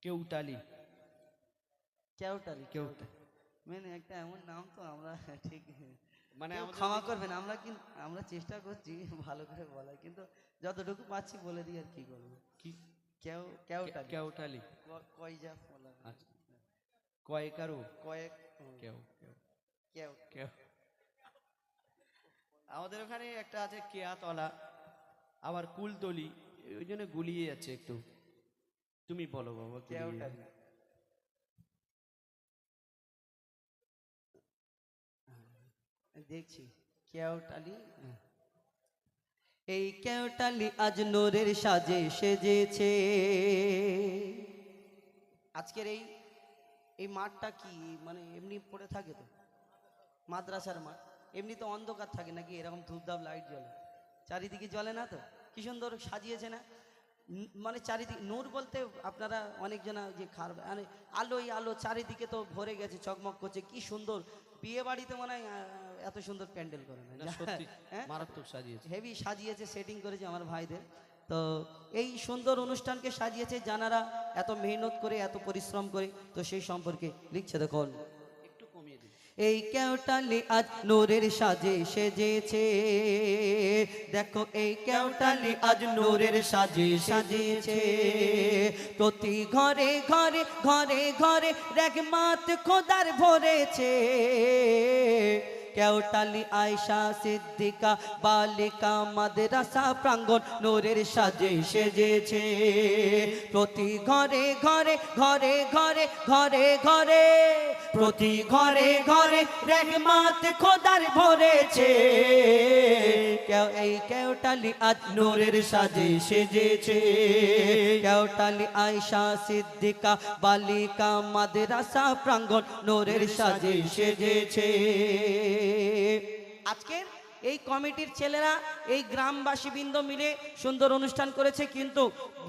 কেউটালি। কেওটালি কেউটা মানে একটা এমন নাম তো আমরা ঠিক মানে কেউ আমাদের ক্ষমা করবেন, আমরা কিন্তু আমরা চেষ্টা করছি ভালো করে বলার, কিন্তু যতটুকু পাচ্ছি বলে দিই আর কি করবো। কি কেওটালি কেউটালি। কয় যা বলা আচ্ছা, কয়েকারু। কয়েক কেউ কেউ কেও। কেউ। আমাদের ওখানে একটা আছে কেয়াতলা, আবার কুলতলি, ওই জন্য গুলিয়ে যাচ্ছে একটু। তুমি বলো বাবা, গুলিয়ে যাচ্ছে। কেওটালি দেখছি কেওটালি। এই কেওটালি আজ নূরের সাজে সেজেছে। আজকের এই এই মাঠটা কি মানে এমনি পড়ে থাকে তো, মাদ্রাসার মাঠ, এমনি তো অন্ধকার থাকে নাকি, এরকম ধূপধাপ লাইট জ্বলে, চারিদিকে জ্বলে না তো, কি সুন্দর সাজিয়েছে না। মানে চারিদিকে নূর বলতে আপনারা অনেকজনা যে মানে আলোই আলো, চারিদিকে তো ভরে গেছে, চকমক করছে, কি সুন্দর। বিয়ে বাড়িতে মনে হয় এত সুন্দর প্যান্ডেল করে না, না সত্যি হ্যাঁ মারাত্মক সাজিয়েছে। হেভি সাজিয়েছে, সেটিং করেছে আমার ভাইদের। তো এই সুন্দর অনুষ্ঠানকে সাজিয়েছে জানারা এত মেহনত করে, এত পরিশ্রম করে, তো সেই সম্পর্কে লিখছে দেখুন। একটু কমিয়ে দিন। এই কেওটালি আজ নূরের সাজে সেজেছে, দেখো এই কেওটালি আজ নূরের সাজে সাজেছে। প্রতি ঘরে ঘরে ঘরে ঘরে রহমত খোদার ভরেছে। কেওটালি আয়শা সিদ্দিকা বালিকা মাদ্রাসা প্রাঙ্গণ নূরের সাজে সেজেছে। প্রতি ঘরে ঘরে ঘরে ঘরে ঘরে ঘরে প্রতি ঘরে ঘরে রহমত খোদার ভরেছে। এই কেওটালি আজ নূরের সাজে সেজেছে। কেওটালি আয়শা সিদ্দিকা বালিকা মাদ্রাসা প্রাঙ্গণ নূরের সাজে সেজেছে। আজকের এই কমিটির ছেলেরা, এই গ্রামবাসীবৃন্দ মিলে সুন্দর অনুষ্ঠান করেছে, কিন্তু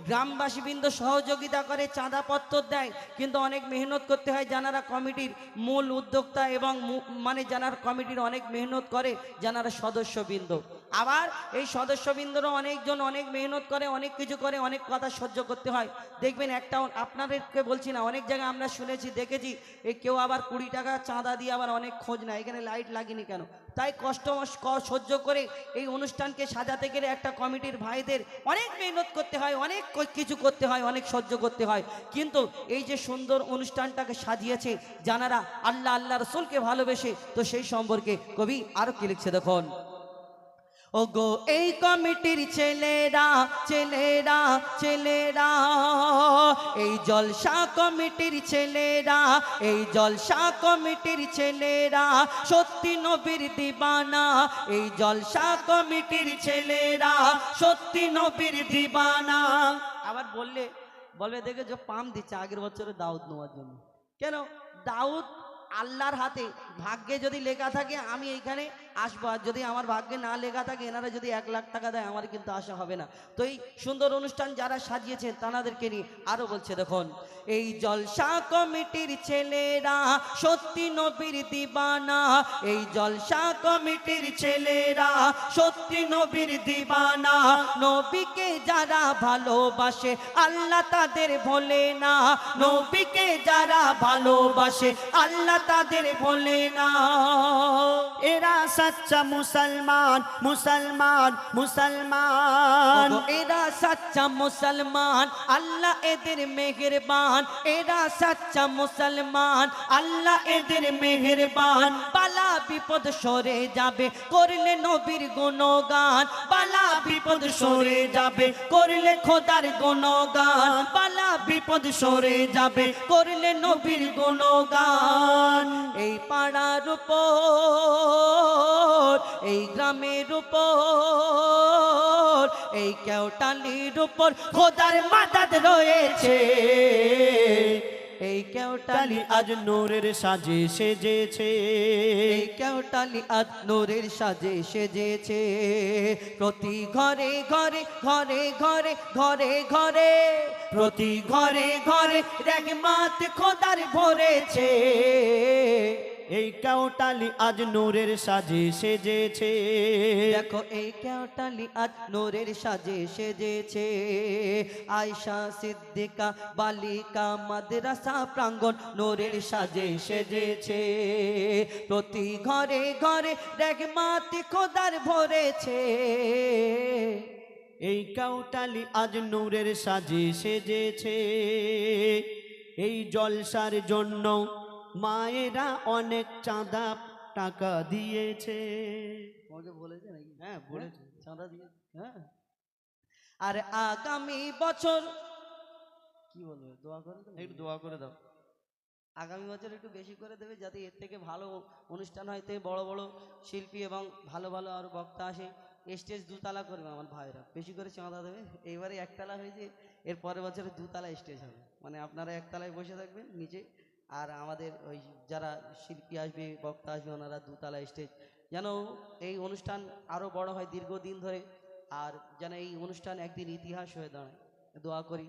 গ্রামবাসীবৃন্দ সহযোগিতা করে, চাঁদাপত্র দেয়, কিন্তু অনেক মেহনত করতে হয়। যারা কমিটির মূল উদ্যোক্তা এবং মানে যারা কমিটির অনেক মেহনত করে, যারা সদস্যবৃন্দ, আবার এই সদস্যবৃন্দরা অনেকজন অনেক মেহনত করে, অনেক কিছু করে, অনেক কথা সহ্য করতে হয়। দেখবেন একটা, আপনাদেরকে বলছি না, অনেক জায়গায় আমরা শুনেছি দেখেছি, এই কেউ আবার 20 টাকা চাঁদা দিয়ে আবার অনেক খোঁজ নেয়, এখানে লাইট লাগেনি কেন। তাই কষ্ট সহ্য করে এই অনুষ্ঠানকে সাজাতে গেলে একটা কমিটির ভাইদের অনেক মেহনত করতে হয়, অনেক কিছু করতে হয়, অনেক সহ্য করতে হয়। কিন্তু এই যে সুন্দর অনুষ্ঠানটাকে সাজিয়েছে যারা আল্লাহ আল্লাহ রসুলকে ভালোবেসে, তো সেই সম্পর্কে কবি আরো কি লিখছে দেখুন। ওগো এই কমিটির ছেলেরা ছেলেরা ছেলেরা, এই জলসা কমিটির ছেলেরা, এই জলসা কমিটির ছেলেরা সত্যি নবীর দিবানা। এই জলসা কমিটির ছেলেরা সত্যি নবীর দিবানা। আবার বলবে দেখে যে পাম দিচ্ছে আগের বছরে দাউদ নেওয়ার জন্য। কেন? দাউদ আল্লাহর হাতে, ভাগ্যে যদি লেখা থাকে আমি এইখানে আসবো, আর যদি আমার ভাগ্যে না লেখা থাকে, এনারা যদি 1 লাখ টাকা দেয় আমার কিন্তু আশা হবে না। তো এই সুন্দর অনুষ্ঠান যারা সাজিয়েছেন তাদেরকে নিয়ে আরো বলছে দেখুন। এই জলসা কমিটির ছেলেরা সত্যি নবীর দিবানা। এই জলসা কমিটির ছেলেরা সত্যি নবীর দিবানা। নবীকে যারা ভালোবাসে আল্লাহ তাদের ভোলে না। নবীকে যারা ভালোবাসে আল্লাহ তাদের ভোলে না। এরা সচ্চা মুসলমান মুসলমান মুসলমান। এরা সচ্চা মুসলমান, আল্লাহ এদের মেহেরবান। এরা সচ্চা মুসলমান, আল্লাহ এদের মেহেরবান। বালা বিপদ সরে যাবে করলে নবীর গুণগান। বালা বিপদ সরে যাবে করলে খোদার গুণগান। বালা বিপদ সরে যাবে করলে নবীর গুণগান। এই পাড়ার উপর, এই গ্রামের উপর, এই কেওটালির উপর খোদার মাদাদ রয়েছে। এই কেওটালি আজ নূরের সাজে সেজেছে। এই কেওটালি আজ নূরের সাজে সেজেছে। প্রতি ঘরে ঘরে ঘরে ঘরে ঘরে ঘরে প্রতি ঘরে ঘরে রহমত খোদার ভরেছে। এই কাউটালি আজ নূরের সাজে সেজেছে। দেখো এই কেওটালি আজ নূরের সাজে সেজেছে। আয়শা সিদ্দিকা বালিকা মাদ্রাসা প্রাঙ্গণ নূরের সাজে সেজেছে। প্রতি ঘরে ঘরে রহমতে খোদার ভরেছে। এই কাউটালি আজ নূরের সাজে সেজেছে। এই জলসার জন্য মায়েরা অনেক চাঁদা টাকা দিয়েছে। তোমাকে বলেছে নাকি? হ্যাঁ বলেছে। চাঁদা দিয়ে, হ্যাঁ। আর আগামী বছর কি বলবে, দোয়া করে দেবে? একটু দোয়া করে দাও। আগামী বছর একটু বেশি করে দেবে, যাতে এর থেকে ভালো অনুষ্ঠান হয়, তে বড় বড় শিল্পী এবং ভালো ভালো আরো বক্তা আসে। স্টেজ দুতলা করবে আমার ভাইরা, বেশি করে চাঁদা দেবে। এইবারে একতলা হয়েছে, এর পরের বছরে দুতলা স্টেজ হবে। মানে আপনারা একতলায় বসে থাকবেন নিচে, আর আমাদের ওই যারা শিল্পী আসবে বক্তা আসবে ওনারা দুতলা স্টেজ, যেন এই অনুষ্ঠান আরো বড় হয় দীর্ঘদিন ধরে, আর যেন এই অনুষ্ঠান একদিন ইতিহাস হয়ে দাঁড়ায়। দোয়া করি